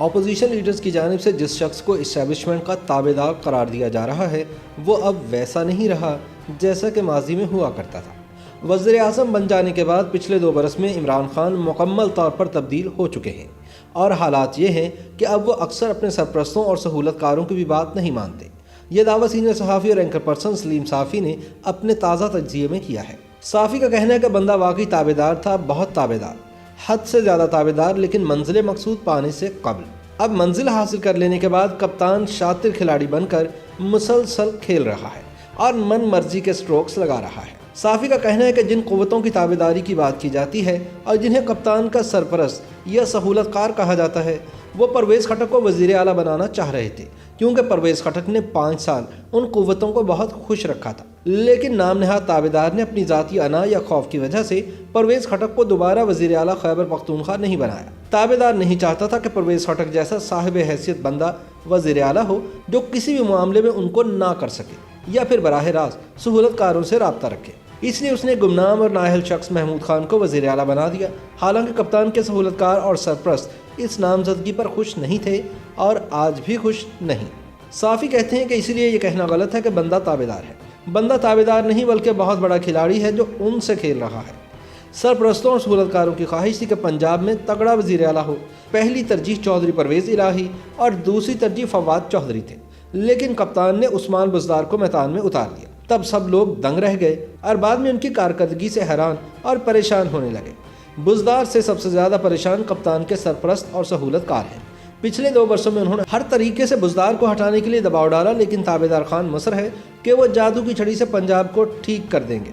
Opposition leaders کی جانب سے جس شخص کو اسٹیبلشمنٹ کا تابع دار قرار دیا جا رہا ہے وہ اب ویسا نہیں رہا جیسا کہ ماضی میں ہوا کرتا تھا۔ وزیر اعظم بن جانے کے بعد پچھلے 2 برس میں عمران خان مکمل طور پر تبدیل ہو چکے ہیں، اور حالات یہ ہیں کہ اب وہ اکثر اپنے سرپرستوں اور سہولت کاروں کی بھی بات نہیں مانتے۔ یہ دعویٰ سینئر صحافی اور اینکر پرسن سلیم صافی نے اپنے تازہ تجزیے میں کیا ہے۔ صافی کا کہنا ہے کہ بندہ واقعی تابع دار تھا، بہت تابع دار، حد سے زیادہ تابع دار، لیکن منزل مقصود پانے سے قبل۔ اب منزل حاصل کر لینے کے بعد کپتان شاطر کھلاڑی بن کر مسلسل کھیل رہا ہے اور من مرضی کے سٹروکس لگا رہا ہے۔ صافی کا کہنا ہے کہ جن قوتوں کی تابع داری کی بات کی جاتی ہے اور جنہیں کپتان کا سرپرست یا سہولت کار کہا جاتا ہے، وہ پرویز خٹک کو وزیر اعلیٰ بنانا چاہ رہے تھے، کیونکہ پرویز خٹک نے 5 سال ان قوتوں کو بہت خوش رکھا تھا۔ لیکن نام نہاد تابع دار نے اپنی ذاتی انا یا خوف کی وجہ سے پرویز خٹک کو دوبارہ وزیر اعلیٰ خیبر پختونخوا نہیں بنایا۔ تابع دار نہیں چاہتا تھا کہ پرویز خٹک جیسا صاحب حیثیت بندہ وزیر اعلیٰ ہو جو کسی بھی معاملے میں ان کو نہ کر سکے یا پھر براہ راست سہولت کاروں سے رابطہ رکھے۔ اس لیے اس نے گمنام اور نااہل شخص محمود خان کو وزیر اعلیٰ بنا دیا۔ حالانکہ کپتان کے سہولت کار اور سرپرست اس نامزدگی پر خوش نہیں تھے اور آج بھی خوش نہیں۔ صافی کہتے ہیں کہ اسی لیے یہ کہنا غلط ہے کہ بندہ تابع دار ہے۔ بندہ تابع دار نہیں بلکہ بہت بڑا کھلاڑی ہے جو ان سے کھیل رہا ہے۔ سرپرستوں اور سہولت کاروں کی خواہش تھی کہ پنجاب میں تگڑا وزیر اعلیٰ ہو۔ پہلی ترجیح چودھری پرویز الہی اور دوسری ترجیح فواد چودھری تھے، لیکن کپتان نے عثمان بزدار کو میدان میں اتار دیا۔ تب سب لوگ دنگ رہ گئے اور بعد میں ان کی کارکردگی سے حیران اور پریشان ہونے لگے۔ بزدار سے سب سے زیادہ پریشان کپتان کے سرپرست اور سہولت کار ہیں۔ پچھلے 2 برسوں میں انہوں نے ہر طریقے سے بزدار کو ہٹانے کے لیے دباؤ ڈالا، لیکن تابع دار خان مصر ہے کہ وہ جادو کی چھڑی سے پنجاب کو ٹھیک کر دیں گے۔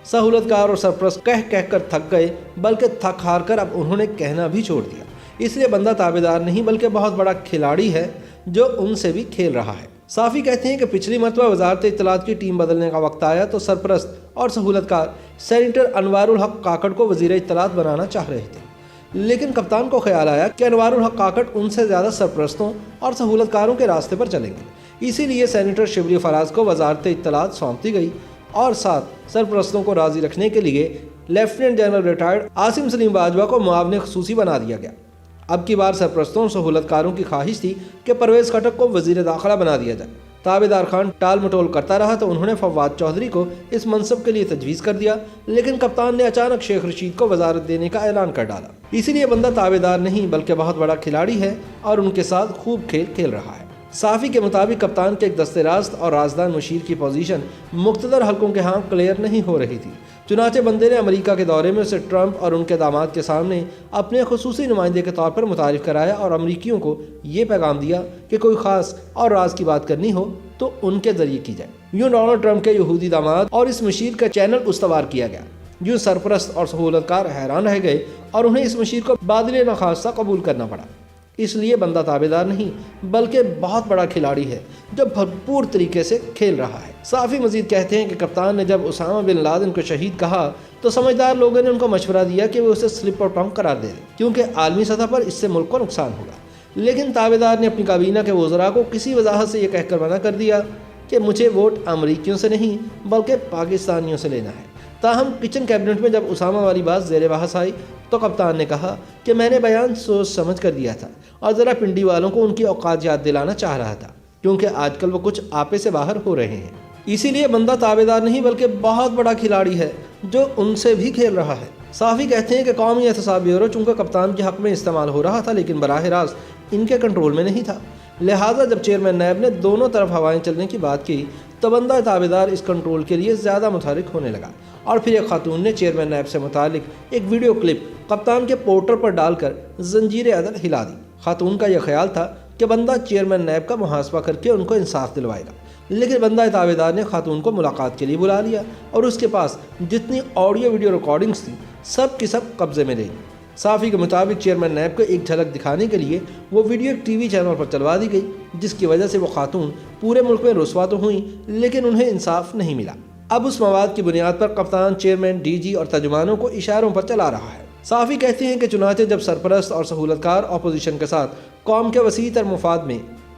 سہولت کار اور سرپرست کہہ کہہ کر تھک گئے، بلکہ تھک ہار کر اب انہوں نے کہنا بھی چھوڑ دیا۔ اس لیے بندہ تابع دار نہیں بلکہ بہت بڑا کھلاڑی ہے جو ان سے بھی کھیل رہا ہے۔ صافی کہتے ہیں کہ پچھلی مرتبہ وزارت اطلاعات کی ٹیم بدلنے کا وقت آیا تو سرپرست اور سہولت کار سینیٹر انوار الحق کاکڑ کو وزیر اطلاعات بنانا چاہ رہے تھے، لیکن کپتان کو خیال آیا کہ انوار الحق کاکڑ ان سے زیادہ سرپرستوں اور سہولت کاروں کے راستے پر چلیں گے۔ اسی لیے سینیٹر شبلی فراز کو وزارت اطلاعات سونپ دی گئی اور ساتھ سرپرستوں کو راضی رکھنے کے لیے lieutenant general retired Asim Saleem Bajwa کو معاون خصوصی بنا دیا گیا۔ اب کی بار سرپرستوں اور سہولت کاروں کی خواہش تھی کہ پرویز خٹک کو وزیر داخلہ بنا دیا جائے۔ تابع دار خان ٹال مٹول کرتا رہا تو انہوں نے فواد چودھری کو اس منصب کے لیے تجویز کر دیا، لیکن کپتان نے اچانک شیخ رشید کو وزارت دینے کا اعلان کر ڈالا۔ اسی لیے بندہ تابع دار نہیں بلکہ بہت بڑا کھلاڑی ہے اور ان کے ساتھ خوب کھیل رہا ہے۔ صافی کے مطابق کپتان کے ایک دستے راست اور رازدان مشیر کی پوزیشن مقتدر حلقوں کے ہاں کلیئر نہیں ہو رہی تھی، چنانچہ بندے نے امریکہ کے دورے میں اسے ٹرمپ اور ان کے داماد کے سامنے اپنے خصوصی نمائندے کے طور پر متعارف کرایا اور امریکیوں کو یہ پیغام دیا کہ کوئی خاص اور راز کی بات کرنی ہو تو ان کے ذریعے کی جائے۔ یوں ڈونلڈ ٹرمپ کے یہودی داماد اور اس مشیر کا چینل استوار کیا گیا۔ یوں سرپرست اور سہولت کار حیران رہ گئے اور انہیں اس مشیر کو بادل نخواستہ قبول کرنا پڑا۔ اس لیے بندہ تابع دار نہیں بلکہ بہت بڑا کھلاڑی ہے جو بھرپور طریقے سے کھیل رہا ہے۔ صافی مزید کہتے ہیں کہ کپتان نے جب اسامہ بن لادن کو شہید کہا تو سمجھدار لوگوں نے ان کو مشورہ دیا کہ وہ اسے سلپ اور ٹنگ قرار دے دیں، کیونکہ عالمی سطح پر اس سے ملک کو نقصان ہوگا۔ لیکن تابع دار نے اپنی کابینہ کے وزراء کو کسی وضاحت سے یہ کہہ کر منع کر دیا کہ مجھے ووٹ امریکیوں سے نہیں بلکہ پاکستانیوں سے لینا ہے۔ تاہم کچن کیبنٹ میں جب اسامہ والی بات زیر بحث آئی تو کپتان نے کہا کہ میں نے بیان سوچ سمجھ کر دیا تھا اور ذرا پنڈی والوں کو ان کی اوقات یاد دلانا چاہ رہا تھا، کیونکہ آج کل وہ کچھ آپے سے باہر ہو رہے ہیں۔ اسی لیے بندہ تابع دار نہیں بلکہ بہت بڑا کھلاڑی ہے جو ان سے بھی کھیل رہا ہے۔ صافی کہتے ہیں کہ قومی احتساب بیورو چونکہ کپتان کے حق میں استعمال ہو رہا تھا لیکن براہ راست ان کے کنٹرول میں نہیں تھا، لہٰذا جب چیئرمین نیب نے دونوں طرف ہوائیں چلنے کی بات کی تو بندہ تابع دار اس کنٹرول کے لیے زیادہ متحرک ہونے لگا، اور پھر ایک خاتون نے چیئرمین نیب سے متعلق ایک ویڈیو کلپ کپتان کے پورٹر پر ڈال کر زنجیر عدل ہلا دی۔ خاتون کا یہ خیال تھا کہ بندہ چیئرمین نیب کا محاسبہ کر کے ان کو انصاف دلوائے گا، لیکن بندہ تابع دار نے خاتون کو ملاقات کے لیے بلا لیا اور اس کے پاس جتنی آڈیو ویڈیو ریکارڈنگز تھیں سب کی سب قبضے میں لے لی۔ صافی کے مطابق چیئرمین نیب کو ایک جھلک دکھانے کے لیے وہ ویڈیو ایک ٹی وی چینل پر چلوا دی گئی، جس کی وجہ سے وہ خاتون پورے ملک میں رسوا تو ہوئیں لیکن انہیں انصاف نہیں ملا۔ اب اس مواد کی بنیاد پر کپتان، چیئرمین، ڈی جی اور ترجمانوں کو اشاروں پر چلا رہا ہے۔ صافی کہتے ہیں کہ چنانچہ جب سرپرست اور سہولت کار اپوزیشن کے ساتھ قوم کے وسیع تر مفاد میں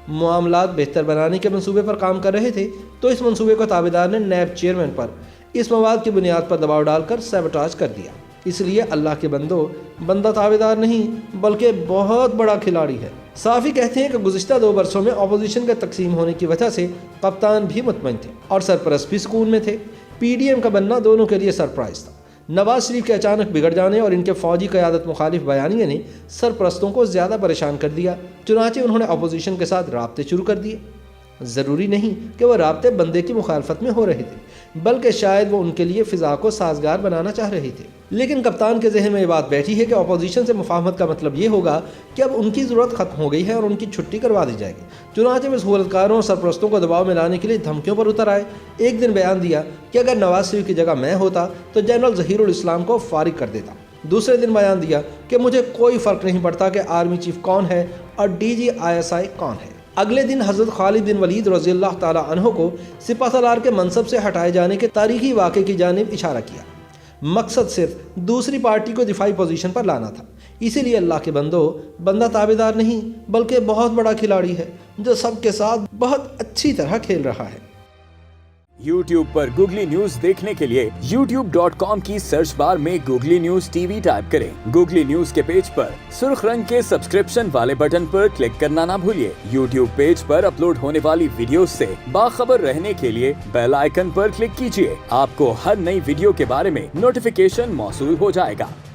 معاملات بہتر بنانے کے منصوبے پر کام کر رہے تھے تو اس منصوبے کو تابع دار نے نیب چیئرمین پر اس مواد کی بنیاد پر دباؤ ڈال کر سیبوٹاج کر دیا۔ اس لیے اللہ کے بندو، بندہ تابعدار نہیں بلکہ بہت بڑا کھلاڑی ہے۔ صحافی کہتے ہیں کہ گزشتہ 2 برسوں میں اپوزیشن کا تقسیم ہونے کی وجہ سے کپتان بھی مطمئن تھے اور سرپرست بھی سکون میں تھے۔ پی ڈی ایم کا بننا دونوں کے لیے سرپرائز تھا۔ نواز شریف کے اچانک بگڑ جانے اور ان کے فوجی قیادت مخالف بیانیے نے سرپرستوں کو زیادہ پریشان کر دیا، چنانچہ انہوں نے اپوزیشن کے ساتھ رابطے شروع کر دیے۔ ضروری نہیں کہ وہ رابطے بندے کی مخالفت میں ہو رہے تھے، بلکہ شاید وہ ان کے لیے فضا کو سازگار بنانا چاہ رہے تھے۔ لیکن کپتان کے ذہن میں یہ بات بیٹھی ہے کہ اپوزیشن سے مفاہمت کا مطلب یہ ہوگا کہ اب ان کی ضرورت ختم ہو گئی ہے اور ان کی چھٹی کروا دی جائے گی۔ چنانچہ وہ سہولتکاروں اور سرپرستوں کو دباؤ میں لانے کے لیے دھمکیوں پر اتر آئے۔ ایک دن بیان دیا کہ اگر نواز شریف کی جگہ میں ہوتا تو جنرل ظہیر الاسلام کو فارغ کر دیتا۔ دوسرے دن بیان دیا کہ مجھے کوئی فرق نہیں پڑتا کہ آرمی چیف کون ہے اور ڈی جی ISI کون ہے۔ اگلے دن حضرت خالد بن ولید رضی اللہ تعالی عنہ کو سپہ سالار کے منصب سے ہٹائے جانے کے تاریخی واقعے کی جانب اشارہ کیا۔ مقصد صرف دوسری پارٹی کو دفاعی پوزیشن پر لانا تھا۔ اسی لیے اللہ کے بندو، بندہ تابعدار نہیں بلکہ بہت بڑا کھلاڑی ہے جو سب کے ساتھ بہت اچھی طرح کھیل رہا ہے۔ YouTube پر گوگلی نیوز دیکھنے کے لیے youtube.com کی سرچ بار میں گوگلی نیوز TV ٹائپ کریں۔ گوگلی نیوز کے پیج پر سرخ رنگ کے سبسکرپشن والے بٹن پر کلک کرنا نہ بھولیے۔ YouTube پیج پر اپلوڈ ہونے والی ویڈیوز سے باخبر رہنے کے لیے بیل آئیکن پر کلک کیجیے۔ آپ کو ہر نئی ویڈیو کے بارے میں نوٹیفیکیشن موصول ہو جائے گا۔